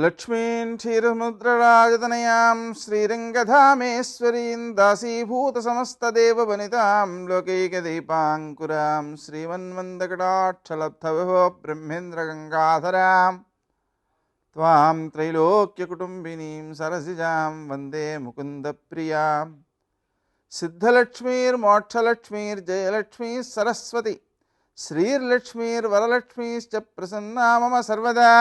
లక్ష్మీం క్షీరసముద్రరాజతనయాం శ్రీరంగధామేశ్వరీం దాసీభూతసమస్తదేవవనితాం లోకైకదీపాంకురాం శ్రీమన్మందకటాక్షలబ్ధవిభో బ్రహ్మేంద్రగంగాధరాం త్వాం త్రైలోక్యకుటుంబినీం సరసిజాం వందే ముకుందప్రియాం. సిద్ధలక్ష్మీర్మోక్షలక్ష్మీర్జయలక్ష్మీ సరస్వతి శ్రీర్లక్ష్మీర్వరలక్ష్మీశ్చ ప్రసన్నా మమ సర్వదా.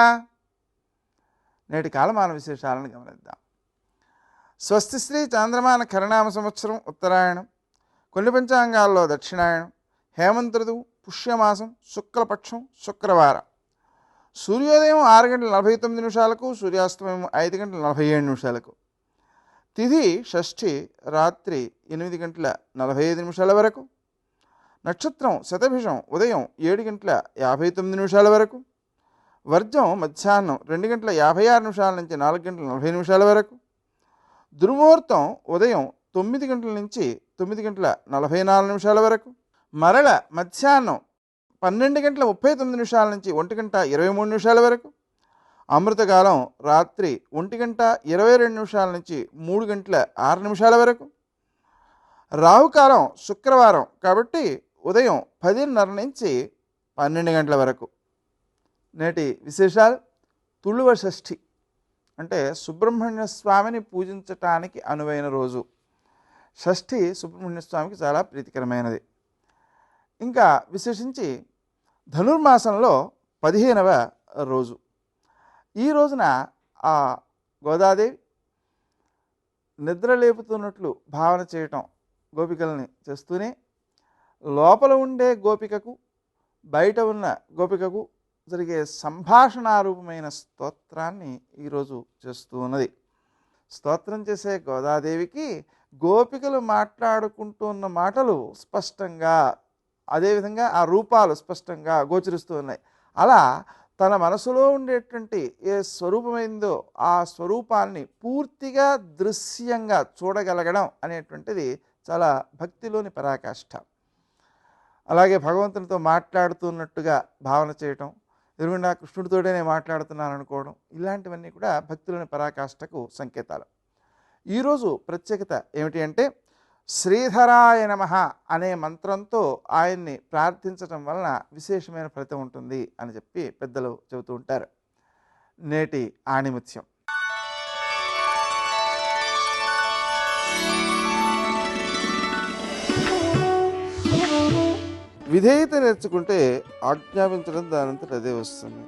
నేటి కాలమాన విశేషాలను గమనిద్దాం. స్వస్తి శ్రీ చాంద్రమాన కరణామ సంవత్సరం ఉత్తరాయణం, కొన్ని పంచాంగాల్లో దక్షిణాయనం, హేమంత ఋతువు, పుష్యమాసం, శుక్లపక్షం, శుక్రవారం. సూర్యోదయం 6:49 సూర్యాస్తమయం 5:47. తిథి షష్ఠి రాత్రి 8:45 వరకు. నక్షత్రం శతభిషం ఉదయం 7:59 వరకు. వర్జం మధ్యాహ్నం 2:56 నుంచి 4:40 వరకు. దుర్ముహూర్తం ఉదయం 9 గంటల నుంచి 9:44 వరకు. మరల మధ్యాహ్నం 12:39 నుంచి 1:23 వరకు. అమృతకాలం రాత్రి 1:22 నుంచి 3:06 వరకు. రాహుకాలం శుక్రవారం కాబట్టి ఉదయం 10:30 నుంచి 12 గంటల వరకు. నేటి విశేషాలు. తుళువ షష్ఠి అంటే సుబ్రహ్మణ్య స్వామిని పూజించటానికి అనువైన రోజు. షష్ఠి సుబ్రహ్మణ్య స్వామికి చాలా ప్రీతికరమైనది. ఇంకా విశేషించి ధనుర్మాసంలో 15వ రోజు. ఈ రోజున ఆ గోదాదేవి నిద్రలేపుతున్నట్లు భావన చేయటం గోపికల్ని చేస్తూనే లోపల ఉండే గోపికకు బయట ఉన్న గోపికకు జరిగే సంభాషణారూపమైన స్తోత్రాన్ని ఈరోజు చేస్తూ ఉన్నది. స్తోత్రం చేసే గోదాదేవికి గోపికలు మాట్లాడుకుంటున్న మాటలు స్పష్టంగా, అదేవిధంగా ఆ రూపాలు స్పష్టంగా గోచరిస్తూ ఉన్నాయి. అలా తన మనసులో ఉండేటువంటి ఏ స్వరూపమైందో ఆ స్వరూపాన్ని పూర్తిగా దృశ్యంగా చూడగలగడం అనేటువంటిది చాలా భక్తిలోని పరాకాష్ఠ. అలాగే భగవంతునితో మాట్లాడుతున్నట్టుగా భావన చేయటం, ఎదురుగుండా కృష్ణుడితోనే నేను మాట్లాడుతున్నాను అనుకోవడం, ఇలాంటివన్నీ కూడా భక్తులని పరాకాష్ఠకు సంకేతాలు. ఈరోజు ప్రత్యేకత ఏమిటి అంటే శ్రీధరాయ నమః అనే మంత్రంతో ఆయన్ని ప్రార్థించటం వలన విశేషమైన ఫలితం ఉంటుంది అని చెప్పి పెద్దలు చెబుతూ ఉంటారు. నేటి ఆణిముత్యం. విధేయత నేర్చుకుంటే ఆజ్ఞాపించడం దానంతట అదే వస్తుంది.